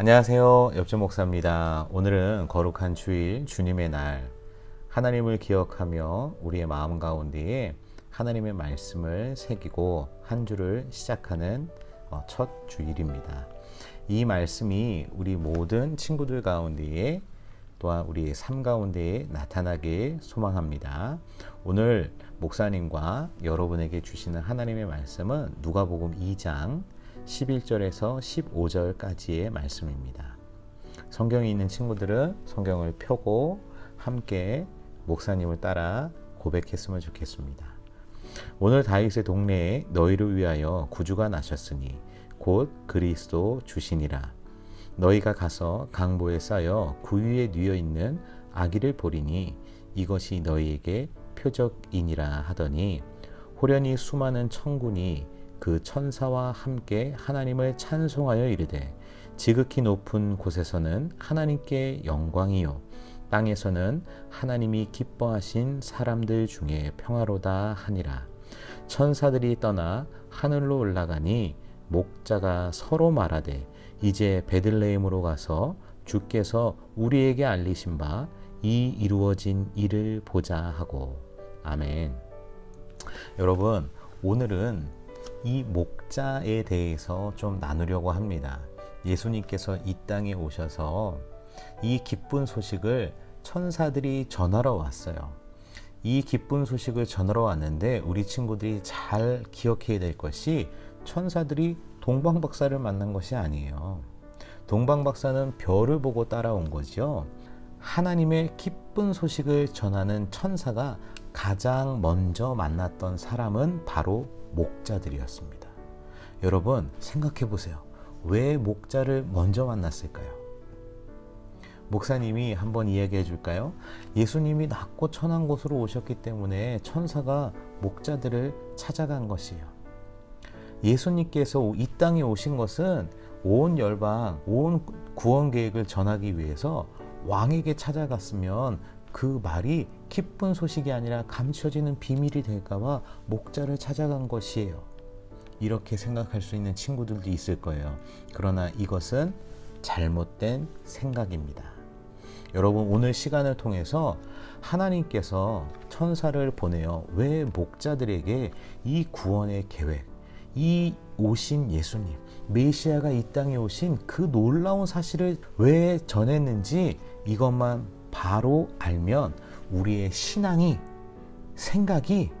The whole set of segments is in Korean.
안녕하세요. 옆집 목사입니다. 오늘은 거룩한 주일 주님의 날, 하나님을 기억하며 우리의 마음 가운데에 하나님의 말씀을 새기고 한 주를 시작하는 첫 주일입니다. 이 말씀이 우리 모든 친구들 가운데에 또한 우리의 삶 가운데에 나타나길 소망합니다. 오늘 목사님과 여러분에게 주시는 하나님의 말씀은 누가복음 2장 11절에서 15절까지의 말씀입니다. 성경이 있는 친구들은 성경을 펴고 함께 목사님을 따라 고백했으면 좋겠습니다. 오늘 다윗의 동네에 너희를 위하여 구주가 나셨으니 곧 그리스도 주시니라. 너희가 가서 강보에 쌓여 구 위에 뉘어 있는 아기를 보리니 이것이 너희에게 표적이니라 하더니 호련히 수많은 천군이 그 천사와 함께 하나님을 찬송하여 이르되 지극히 높은 곳에서는 하나님께 영광이요 땅에서는 하나님이 기뻐하신 사람들 중에 평화로다 하니라. 천사들이 떠나 하늘로 올라가니 목자가 서로 말하되 이제 베들레헴으로 가서 주께서 우리에게 알리신 바 이 이루어진 일을 보자 하고. 아멘. 여러분, 오늘은 이 목자에 대해서 좀 나누려고 합니다. 예수님께서 이 땅에 오셔서 이 기쁜 소식을 천사들이 전하러 왔어요. 이 기쁜 소식을 전하러 왔는데 우리 친구들이 잘 기억해야 될 것이 천사들이 동방박사를 만난 것이 아니에요. 동방박사는 별을 보고 따라온 거죠. 하나님의 기쁜 소식을 전하는 천사가 가장 먼저 만났던 사람은 바로 목자들이었습니다. 여러분 생각해 보세요. 왜 목자를 먼저 만났을까요? 목사님이 한번 이야기해 줄까요? 예수님이 낮고 천한 곳으로 오셨기 때문에 천사가 목자들을 찾아간 것이에요. 예수님께서 이 땅에 오신 것은 온 열방, 온 구원 계획을 전하기 위해서 왕에게 찾아갔으면 그 말이 기쁜 소식이 아니라 감춰지는 비밀이 될까봐 목자를 찾아간 것이에요. 이렇게 생각할 수 있는 친구들도 있을 거예요. 그러나 이것은 잘못된 생각입니다. 여러분, 오늘 시간을 통해서 하나님께서 천사를 보내어 왜 목자들에게 이 구원의 계획, 이 오신 예수님, 메시아가 이 땅에 오신 그 놀라운 사실을 왜 전했는지 이것만 바로 알면 우리의 신앙이, 생각이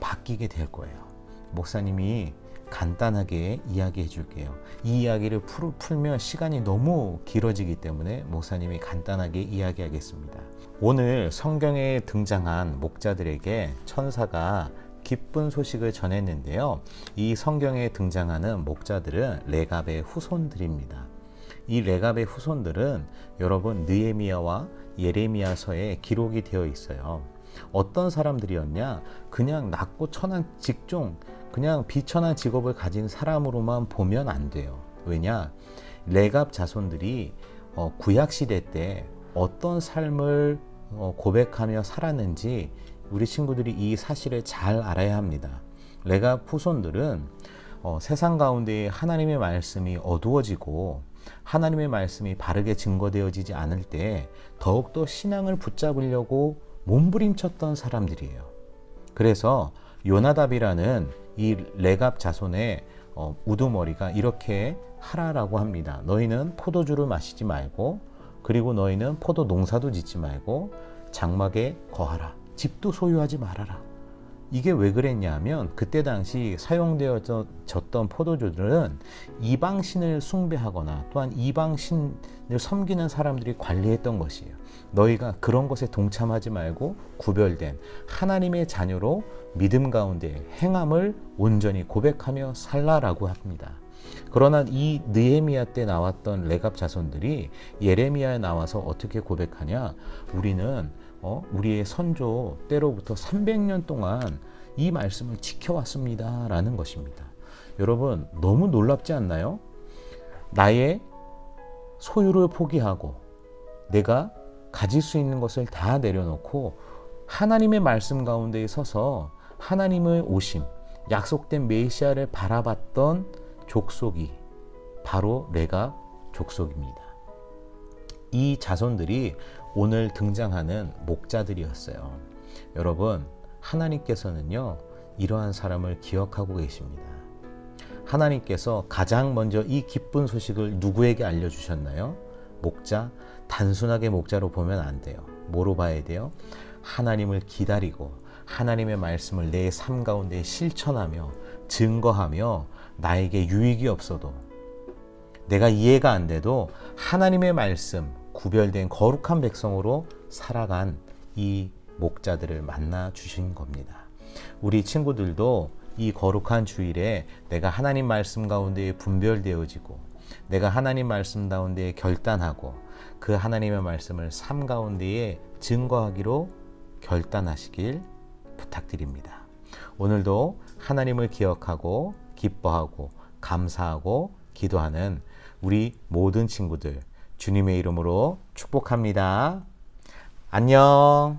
바뀌게 될 거예요. 목사님이 간단하게 이야기해 줄게요. 이 이야기를 풀면 시간이 너무 길어지기 때문에 목사님이 간단하게 이야기하겠습니다. 오늘 성경에 등장한 목자들에게 천사가 기쁜 소식을 전했는데요. 이 성경에 등장하는 목자들은 레갑의 후손들입니다. 이 레갑의 후손들은 여러분 느헤미야와 예레미야서에 기록이 되어 있어요. 어떤 사람들이었냐? 그냥 낮고 천한 직종, 그냥 비천한 직업을 가진 사람으로만 보면 안 돼요. 왜냐? 레갑 자손들이 구약시대 때 어떤 삶을 고백하며 살았는지 우리 친구들이 이 사실을 잘 알아야 합니다. 레갑 후손들은 세상 가운데 하나님의 말씀이 어두워지고 하나님의 말씀이 바르게 증거되어지지 않을 때 더욱더 신앙을 붙잡으려고 몸부림쳤던 사람들이에요. 그래서 요나답이라는 이 레갑 자손의 우두머리가 이렇게 하라라고 합니다. 너희는 포도주를 마시지 말고, 그리고 너희는 포도 농사도 짓지 말고 장막에 거하라. 집도 소유하지 말아라. 이게 왜 그랬냐 하면 그때 당시 사용되어졌던 포도주들은 이방신을 숭배하거나 또한 이방신을 섬기는 사람들이 관리했던 것이에요. 너희가 그런 것에 동참하지 말고 구별된 하나님의 자녀로 믿음 가운데 행함을 온전히 고백하며 살라라고 합니다. 그러나 이 느헤미야 때 나왔던 레갑 자손들이 예레미야에 나와서 어떻게 고백하냐? 우리는 우리의 선조 때로부터 300년 동안 이 말씀을 지켜왔습니다 라는 것입니다. 여러분, 너무 놀랍지 않나요? 나의 소유를 포기하고 내가 가질 수 있는 것을 다 내려놓고 하나님의 말씀 가운데 서서 하나님의 오심, 약속된 메시아를 바라봤던 족속이 바로 레갑 족속입니다. 이 자손들이 오늘 등장하는 목자들이었어요. 여러분, 하나님께서는요, 이러한 사람을 기억하고 계십니다. 하나님께서 가장 먼저 이 기쁜 소식을 누구에게 알려주셨나요? 목자? 단순하게 목자로 보면 안 돼요. 뭐로 봐야 돼요? 하나님을 기다리고 하나님의 말씀을 내 삶 가운데 실천하며 증거하며 나에게 유익이 없어도 내가 이해가 안 돼도 하나님의 말씀, 구별된 거룩한 백성으로 살아간 이 목자들을 만나 주신 겁니다. 우리 친구들도 이 거룩한 주일에 내가 하나님 말씀 가운데 분별되어지고 내가 하나님 말씀 가운데 결단하고 그 하나님의 말씀을 삶 가운데에 증거하기로 결단하시길 부탁드립니다. 오늘도 하나님을 기억하고 기뻐하고 감사하고 기도하는 우리 모든 친구들 주님의 이름으로 축복합니다. 안녕.